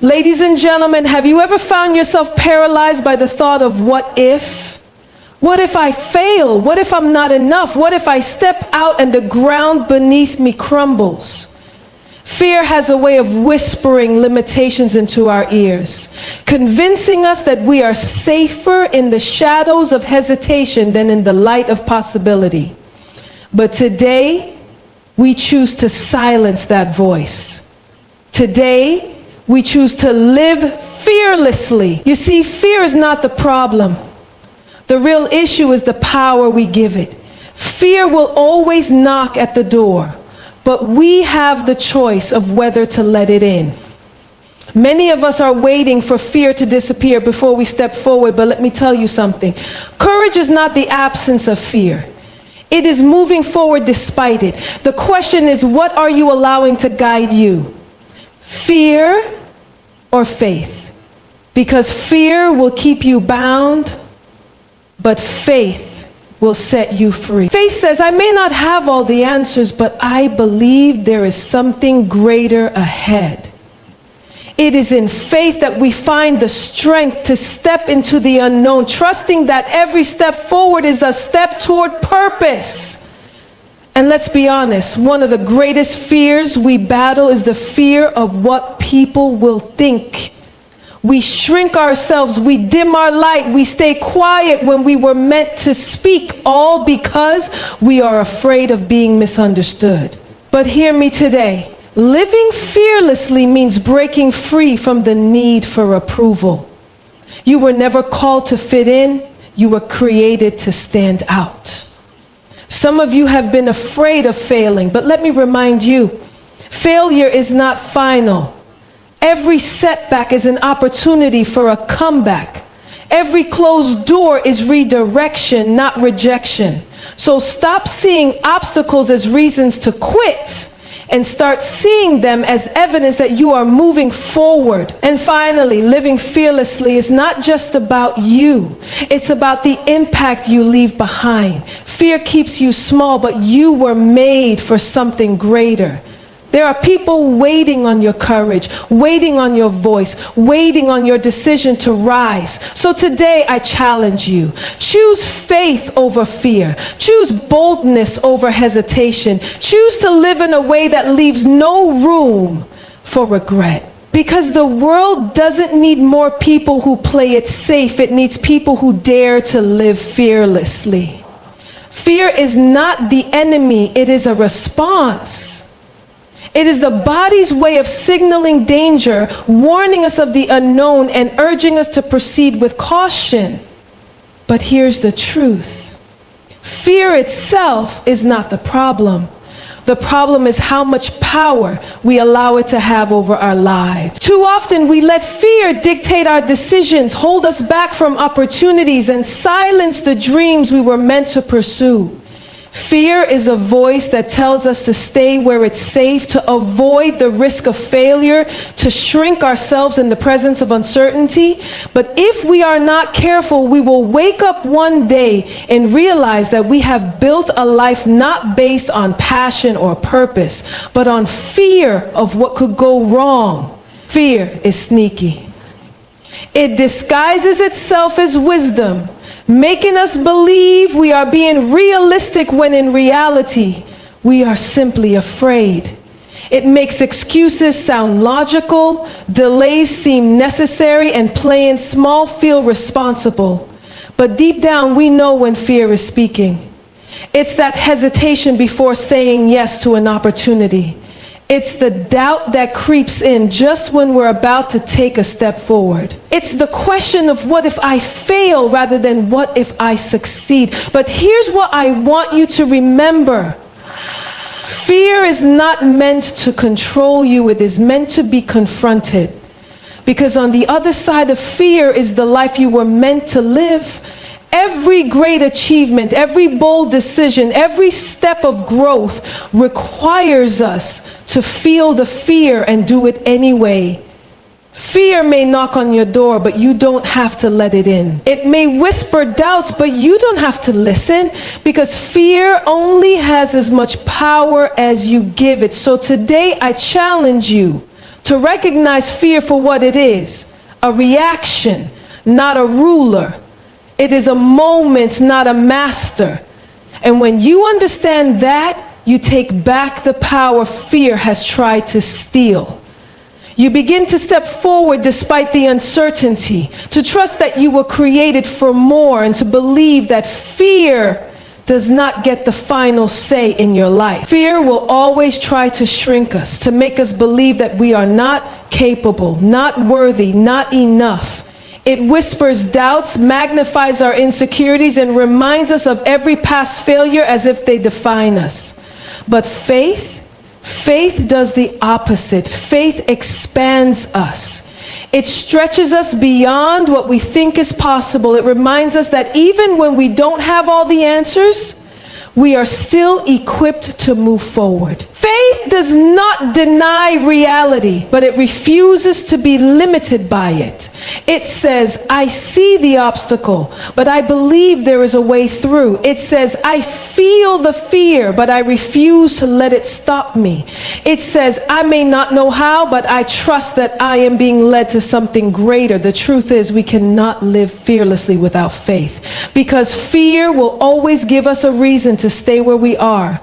Ladies and gentlemen, have you ever found yourself paralyzed by the thought of what if? What if I fail? What if I'm not enough? What if I step out and the ground beneath me crumbles? Fear has a way of whispering limitations into our ears, convincing us that we are safer in the shadows of hesitation than in the light of possibility. But today, we choose to silence that voice. Today, we choose to live fearlessly. You see, fear is not the problem. The real issue is the power we give it. Fear will always knock at the door, but we have the choice of whether to let it in. Many of us are waiting for fear to disappear before we step forward, but let me tell you something. Courage is not the absence of fear. It is moving forward despite it. The question is, what are you allowing to guide you? Fear or faith? Because fear will keep you bound, but faith will set you free. Faith says, I may not have all the answers, but I believe there is something greater ahead. It is in faith that we find the strength to step into the unknown, trusting that every step forward is a step toward purpose. And let's be honest, one of the greatest fears we battle is the fear of what people will think. We shrink ourselves, we dim our light, we stay quiet when we were meant to speak, all because we are afraid of being misunderstood. But hear me today. Living fearlessly means breaking free from the need for approval. You were never called to fit in, you were created to stand out. Some of you have been afraid of failing, but let me remind you, failure is not final. Every setback is an opportunity for a comeback. Every closed door is redirection, not rejection. So stop seeing obstacles as reasons to quit and start seeing them as evidence that you are moving forward. And finally, living fearlessly is not just about you. It's about the impact you leave behind. Fear keeps you small, but you were made for something greater. There are people waiting on your courage, waiting on your voice, waiting on your decision to rise. So today I challenge you. Choose faith over fear. Choose boldness over hesitation. Choose to live in a way that leaves no room for regret. Because the world doesn't need more people who play it safe. It needs people who dare to live fearlessly. Fear is not the enemy. It is a response. It is the body's way of signaling danger, warning us of the unknown, and urging us to proceed with caution. But here's the truth. Fear itself is not the problem. The problem is how much power we allow it to have over our lives. Too often we let fear dictate our decisions, hold us back from opportunities, and silence the dreams we were meant to pursue. Fear is a voice that tells us to stay where it's safe, to avoid the risk of failure, to shrink ourselves in the presence of uncertainty. But if we are not careful, we will wake up one day and realize that we have built a life not based on passion or purpose, but on fear of what could go wrong. Fear is sneaky. It disguises itself as wisdom, making us believe we are being realistic when in reality, we are simply afraid. It makes excuses sound logical, delays seem necessary, and playing small feel responsible. But deep down, we know when fear is speaking. It's that hesitation before saying yes to an opportunity. It's the doubt that creeps in just when we're about to take a step forward. It's the question of what if I fail rather than what if I succeed. But here's what I want you to remember. Fear is not meant to control you. It is meant to be confronted. Because on the other side of fear is the life you were meant to live. Every great achievement, every bold decision, every step of growth requires us to feel the fear and do it anyway. Fear may knock on your door, but you don't have to let it in. It may whisper doubts, but you don't have to listen, because fear only has as much power as you give it. So today I challenge you to recognize fear for what it is, a reaction, not a ruler. It is a moment, not a master. And when you understand that, you take back the power fear has tried to steal. You begin to step forward despite the uncertainty, to trust that you were created for more, and to believe that fear does not get the final say in your life. Fear will always try to shrink us, to make us believe that we are not capable, not worthy, not enough. It whispers doubts, magnifies our insecurities, and reminds us of every past failure as if they define us. But faith does the opposite. Faith expands us. It stretches us beyond what we think is possible. It reminds us that even when we don't have all the answers, we are still equipped to move forward. Faith does not deny reality, but it refuses to be limited by it. It says, I see the obstacle, but I believe there is a way through. It says, I feel the fear, but I refuse to let it stop me. It says, I may not know how, but I trust that I am being led to something greater. The truth is, we cannot live fearlessly without faith, because fear will always give us a reason to stay where we are.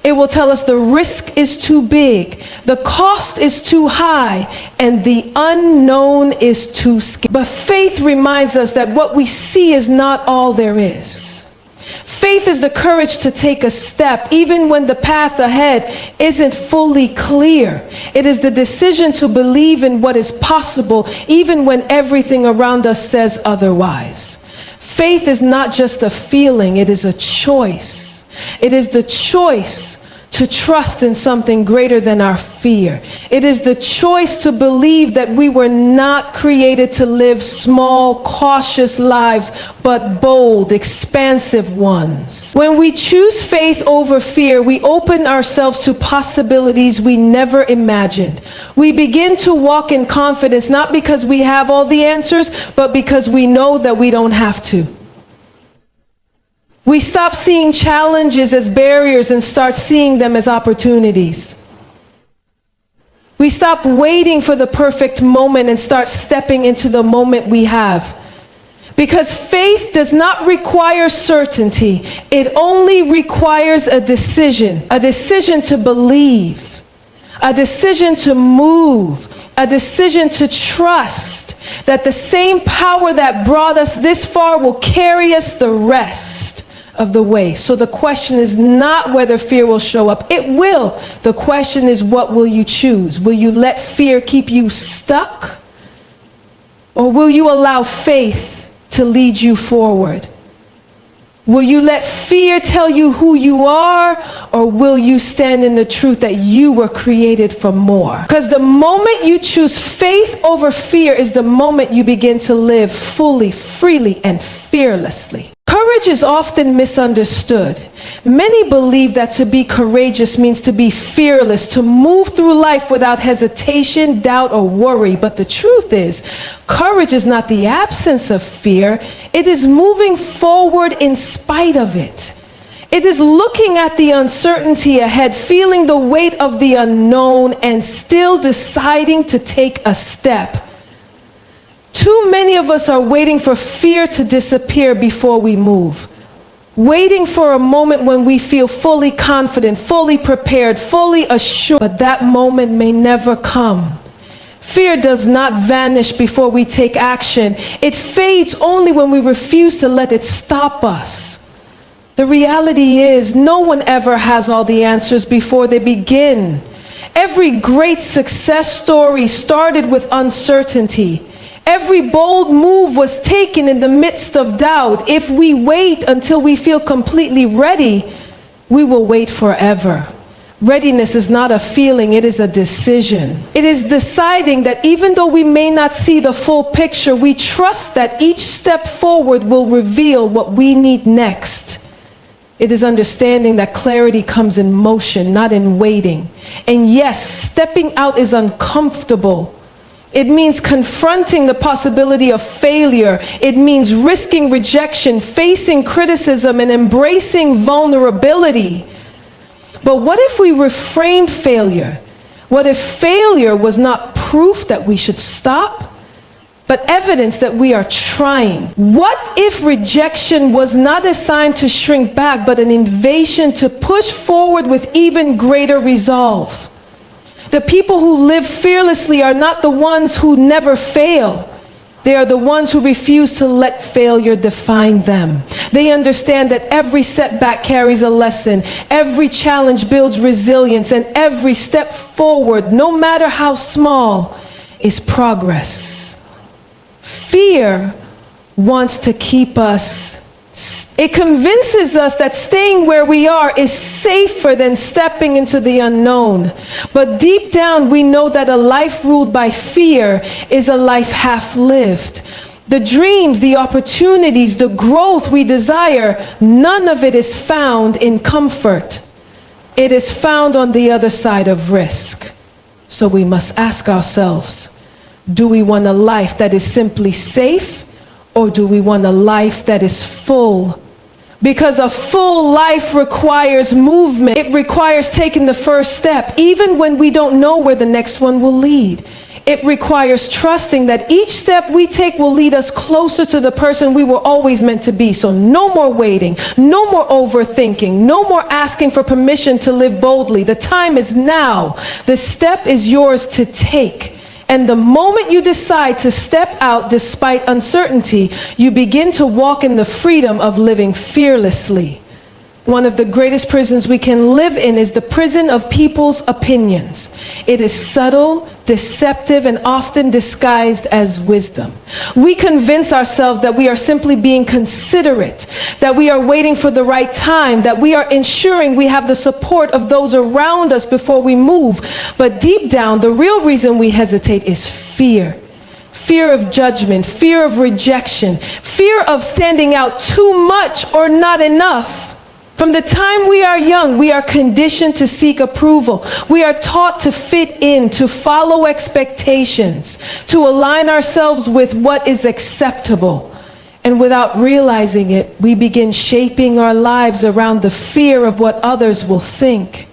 It will tell us the risk is too big, the cost is too high, and the unknown is too scary. But faith reminds us that what we see is not all there is. Faith is the courage to take a step even when the path ahead isn't fully clear. It is the decision to believe in what is possible even when everything around us says otherwise. Faith is not just a feeling, it is a choice. It is the choice to trust in something greater than our fear. It is the choice to believe that we were not created to live small, cautious lives, but bold, expansive ones. When we choose faith over fear, we open ourselves to possibilities we never imagined. We begin to walk in confidence, not because we have all the answers, but because we know that we don't have to. We stop seeing challenges as barriers and start seeing them as opportunities. We stop waiting for the perfect moment and start stepping into the moment we have. Because faith does not require certainty. It only requires a decision to believe, a decision to move, a decision to trust that the same power that brought us this far will carry us the rest of the way. So the question is not whether fear will show up. It will. The question is, what will you choose? Will you let fear keep you stuck? Or will you allow faith to lead you forward? Will you let fear tell you who you are, or will you stand in the truth that you were created for more? Because the moment you choose faith over fear is the moment you begin to live fully, freely, and fearlessly. Courage is often misunderstood. Many believe that to be courageous means to be fearless, to move through life without hesitation, doubt, or worry. But the truth is, courage is not the absence of fear. It is moving forward in spite of it. It is looking at the uncertainty ahead, feeling the weight of the unknown, and still deciding to take a step. Too many of us are waiting for fear to disappear before we move. Waiting for a moment when we feel fully confident, fully prepared, fully assured. But that moment may never come. Fear does not vanish before we take action. It fades only when we refuse to let it stop us. The reality is, no one ever has all the answers before they begin. Every great success story started with uncertainty. Every bold move was taken in the midst of doubt. If we wait until we feel completely ready, we will wait forever. Readiness is not a feeling, it is a decision. It is deciding that even though we may not see the full picture, we trust that each step forward will reveal what we need next. It is understanding that clarity comes in motion, not in waiting. And yes, stepping out is uncomfortable. It means confronting the possibility of failure. It means risking rejection, facing criticism, and embracing vulnerability. But what if we reframed failure? What if failure was not proof that we should stop, but evidence that we are trying? What if rejection was not a sign to shrink back, but an invitation to push forward with even greater resolve? The people who live fearlessly are not the ones who never fail. They are the ones who refuse to let failure define them. They understand that every setback carries a lesson, every challenge builds resilience, and every step forward, no matter how small, is progress. Fear wants to keep us. It convinces us that staying where we are is safer than stepping into the unknown. But deep down, we know that a life ruled by fear is a life half lived. The dreams, the opportunities, the growth we desire, none of it is found in comfort. It is found on the other side of risk. So we must ask ourselves, do we want a life that is simply safe? Or do we want a life that is full? Because a full life requires movement. It requires taking the first step, even when we don't know where the next one will lead. It requires trusting that each step we take will lead us closer to the person we were always meant to be. So no more waiting, no more overthinking, no more asking for permission to live boldly. The time is now. The step is yours to take. And the moment you decide to step out despite uncertainty, you begin to walk in the freedom of living fearlessly. One of the greatest prisons we can live in is the prison of people's opinions. It is subtle, deceptive, and often disguised as wisdom. We convince ourselves that we are simply being considerate, that we are waiting for the right time, that we are ensuring we have the support of those around us before we move. But deep down, the real reason we hesitate is fear. Fear of judgment, fear of rejection, fear of standing out too much or not enough. From the time we are young, we are conditioned to seek approval. We are taught to fit in, to follow expectations, to align ourselves with what is acceptable. And without realizing it, we begin shaping our lives around the fear of what others will think.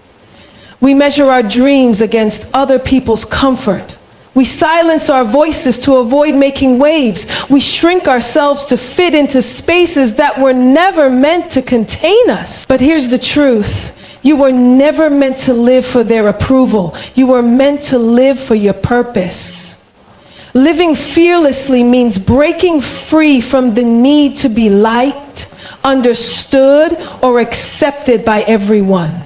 We measure our dreams against other people's comfort. We silence our voices to avoid making waves. We shrink ourselves to fit into spaces that were never meant to contain us. But here's the truth. You were never meant to live for their approval. You were meant to live for your purpose. Living fearlessly means breaking free from the need to be liked, understood, or accepted by everyone.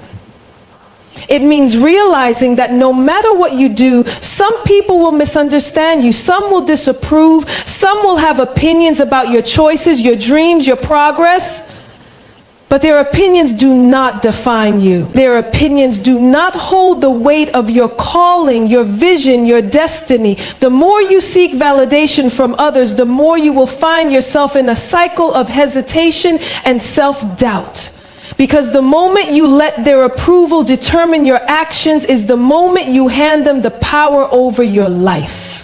It means realizing that no matter what you do, some people will misunderstand you, some will disapprove, some will have opinions about your choices, your dreams, your progress. But their opinions do not define you. Their opinions do not hold the weight of your calling, your vision, your destiny. The more you seek validation from others, the more you will find yourself in a cycle of hesitation and self-doubt. Because the moment you let their approval determine your actions is the moment you hand them the power over your life.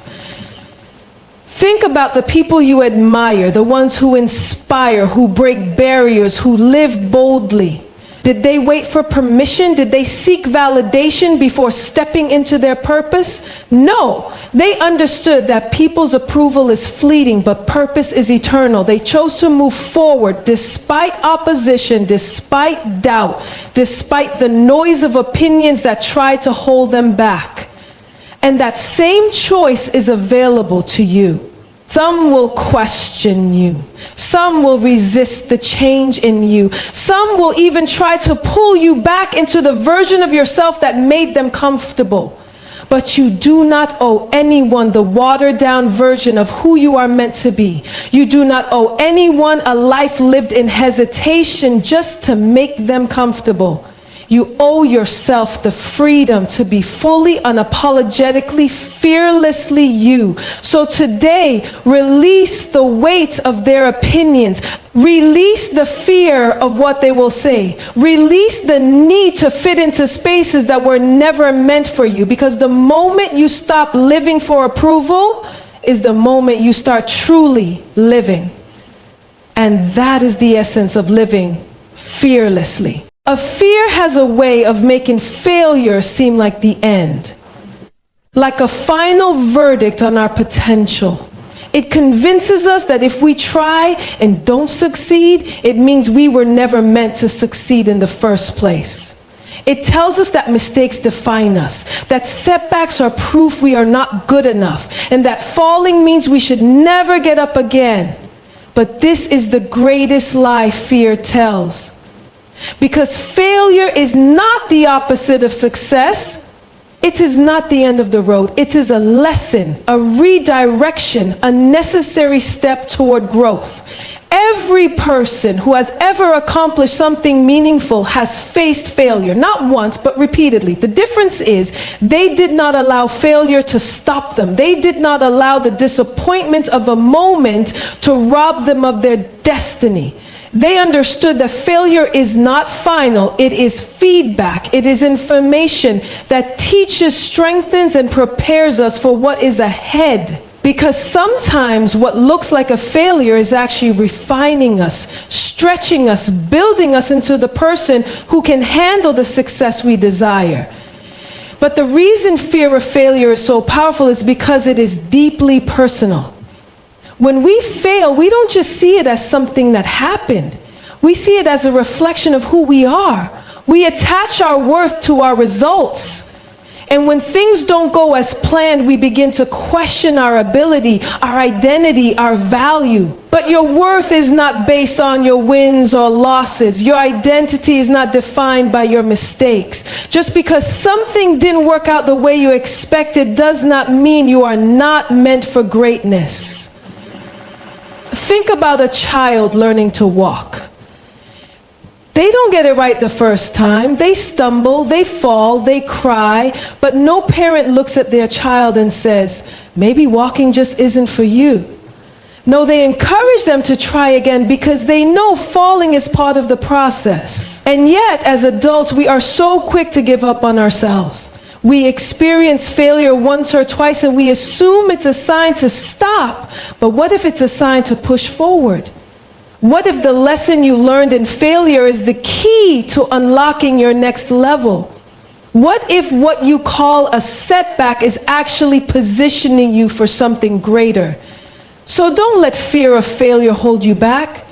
Think about the people you admire, the ones who inspire, who break barriers, who live boldly. Did they wait for permission? Did they seek validation before stepping into their purpose? No. They understood that people's approval is fleeting, but purpose is eternal. They chose to move forward despite opposition, despite doubt, despite the noise of opinions that tried to hold them back. And that same choice is available to you. Some will question you. Some will resist the change in you. Some will even try to pull you back into the version of yourself that made them comfortable. But you do not owe anyone the watered-down version of who you are meant to be. You do not owe anyone a life lived in hesitation just to make them comfortable. You owe yourself the freedom to be fully, unapologetically, fearlessly you. So today, release the weight of their opinions. Release the fear of what they will say. Release the need to fit into spaces that were never meant for you. Because the moment you stop living for approval is the moment you start truly living. And that is the essence of living fearlessly. A fear has a way of making failure seem like the end. like a final verdict on our potential. It convinces us that if we try and don't succeed, it means we were never meant to succeed in the first place. It tells us that mistakes define us, that setbacks are proof we are not good enough, and that falling means we should never get up again. But this is the greatest lie fear tells. Because failure is not the opposite of success. It is not the end of the road. It is a lesson, a redirection, a necessary step toward growth. Every person who has ever accomplished something meaningful has faced failure, not once, but repeatedly. The difference is they did not allow failure to stop them. They did not allow the disappointment of a moment to rob them of their destiny. They understood that failure is not final. It is feedback. It is information that teaches, strengthens, and prepares us for what is ahead. Because sometimes what looks like a failure is actually refining us, stretching us, building us into the person who can handle the success we desire. But the reason fear of failure is so powerful is because it is deeply personal. When we fail, we don't just see it as something that happened. We see it as a reflection of who we are. We attach our worth to our results. And when things don't go as planned, we begin to question our ability, our identity, our value. But your worth is not based on your wins or losses. Your identity is not defined by your mistakes. Just because something didn't work out the way you expected does not mean you are not meant for greatness. Think about a child learning to walk. They don't get it right the first time. They stumble, they fall, they cry, but no parent looks at their child and says, maybe walking just isn't for you. No, they encourage them to try again because they know falling is part of the process. And yet, as adults, we are so quick to give up on ourselves. We experience failure once or twice and we assume it's a sign to stop. But what if it's a sign to push forward? What if the lesson you learned in failure is the key to unlocking your next level? What if what you call a setback is actually positioning you for something greater? So don't let fear of failure hold you back.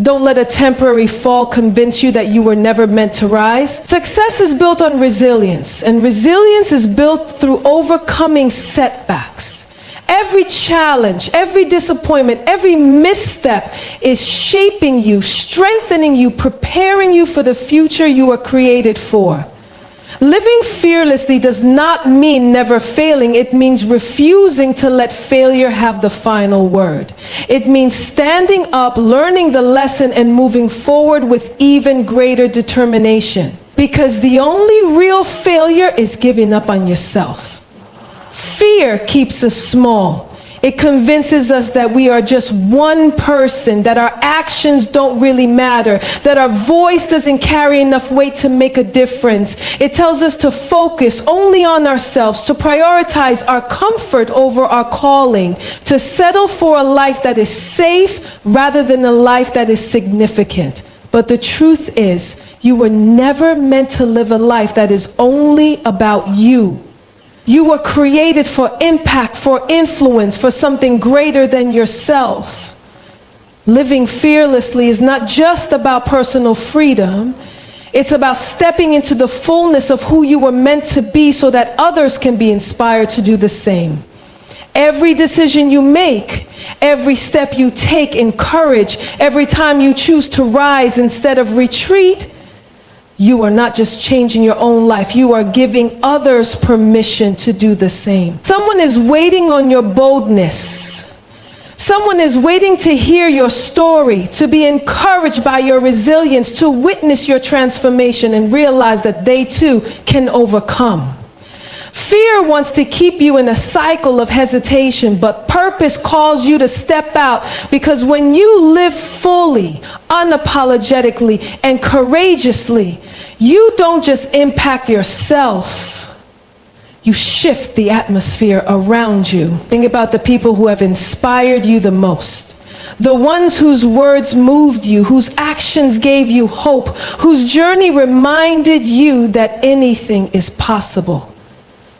Don't let a temporary fall convince you that you were never meant to rise. Success is built on resilience, and resilience is built through overcoming setbacks. Every challenge, every disappointment, every misstep is shaping you, strengthening you, preparing you for the future you were created for. Living fearlessly does not mean never failing. It means refusing to let failure have the final word. It means standing up, learning the lesson, and moving forward with even greater determination. Because the only real failure is giving up on yourself. Fear keeps us small. It convinces us that we are just one person, that our actions don't really matter, that our voice doesn't carry enough weight to make a difference. It tells us to focus only on ourselves, to prioritize our comfort over our calling, to settle for a life that is safe rather than a life that is significant. But the truth is, you were never meant to live a life that is only about you. You were created for impact, for influence, for something greater than yourself. Living fearlessly is not just about personal freedom. It's about stepping into the fullness of who you were meant to be so that others can be inspired to do the same. Every decision you make, every step you take in courage, every time you choose to rise instead of retreat, you are not just changing your own life, you are giving others permission to do the same. Someone is waiting on your boldness. Someone is waiting to hear your story, to be encouraged by your resilience, to witness your transformation and realize that they too can overcome. Fear wants to keep you in a cycle of hesitation, but purpose calls you to step out, because when you live fully, unapologetically, and courageously, you don't just impact yourself, you shift the atmosphere around you. Think about the people who have inspired you the most. The ones whose words moved you, whose actions gave you hope, whose journey reminded you that anything is possible.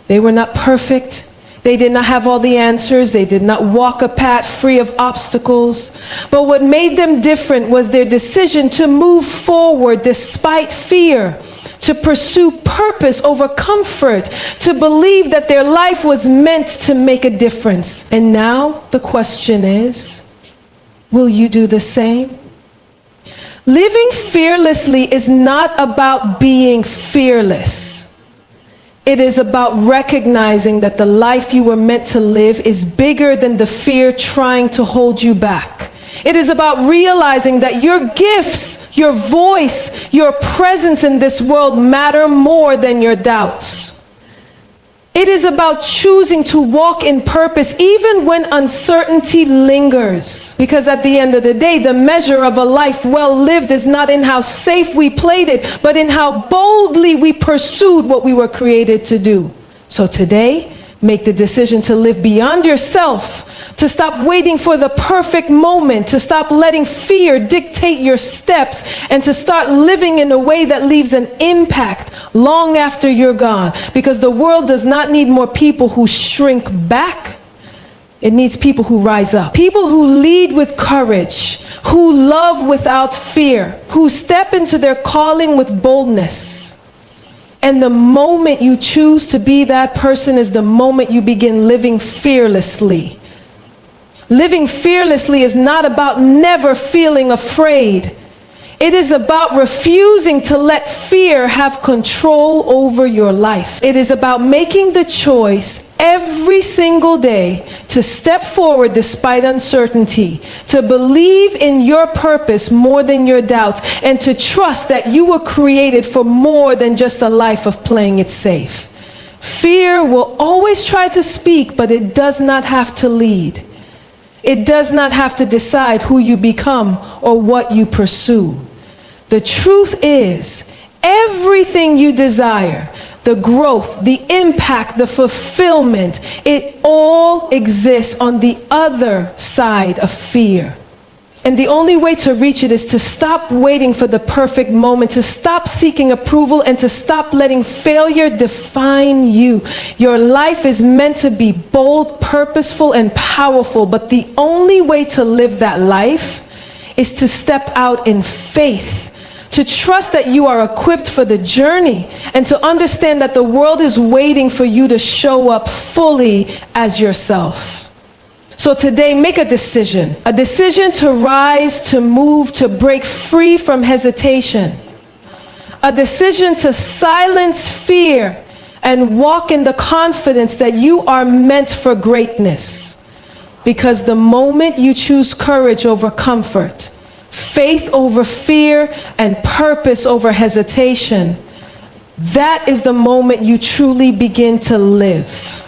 They were not perfect. They did not have all the answers. They did not walk a path free of obstacles. But what made them different was their decision to move forward despite fear, to pursue purpose over comfort, to believe that their life was meant to make a difference. And now the question is, will you do the same? Living fearlessly is not about being fearless. It is about recognizing that the life you were meant to live is bigger than the fear trying to hold you back. It is about realizing that your gifts, your voice, your presence in this world matter more than your doubts. It is about choosing to walk in purpose even when uncertainty lingers. Because at the end of the day, the measure of a life well lived is not in how safe we played it, but in how boldly we pursued what we were created to do. So today, make the decision to live beyond yourself, to stop waiting for the perfect moment, to stop letting fear dictate your steps, and to start living in a way that leaves an impact long after you're gone. Because the world does not need more people who shrink back. It needs people who rise up. People who lead with courage, who love without fear, who step into their calling with boldness. And the moment you choose to be that person is the moment you begin living fearlessly. Living fearlessly is not about never feeling afraid. It is about refusing to let fear have control over your life. It is about making the choice every single day to step forward despite uncertainty, to believe in your purpose more than your doubts, and to trust that you were created for more than just a life of playing it safe. Fear will always try to speak, but it does not have to lead. It does not have to decide who you become or what you pursue. The truth is, everything you desire, the growth, the impact, the fulfillment, it all exists on the other side of fear. And the only way to reach it is to stop waiting for the perfect moment, to stop seeking approval, and to stop letting failure define you. Your life is meant to be bold, purposeful, and powerful, but the only way to live that life is to step out in faith, to trust that you are equipped for the journey, and to understand that the world is waiting for you to show up fully as yourself. So today, make a decision to rise, to move, to break free from hesitation, a decision to silence fear and walk in the confidence that you are meant for greatness. Because the moment you choose courage over comfort, faith over fear, and purpose over hesitation, that is the moment you truly begin to live.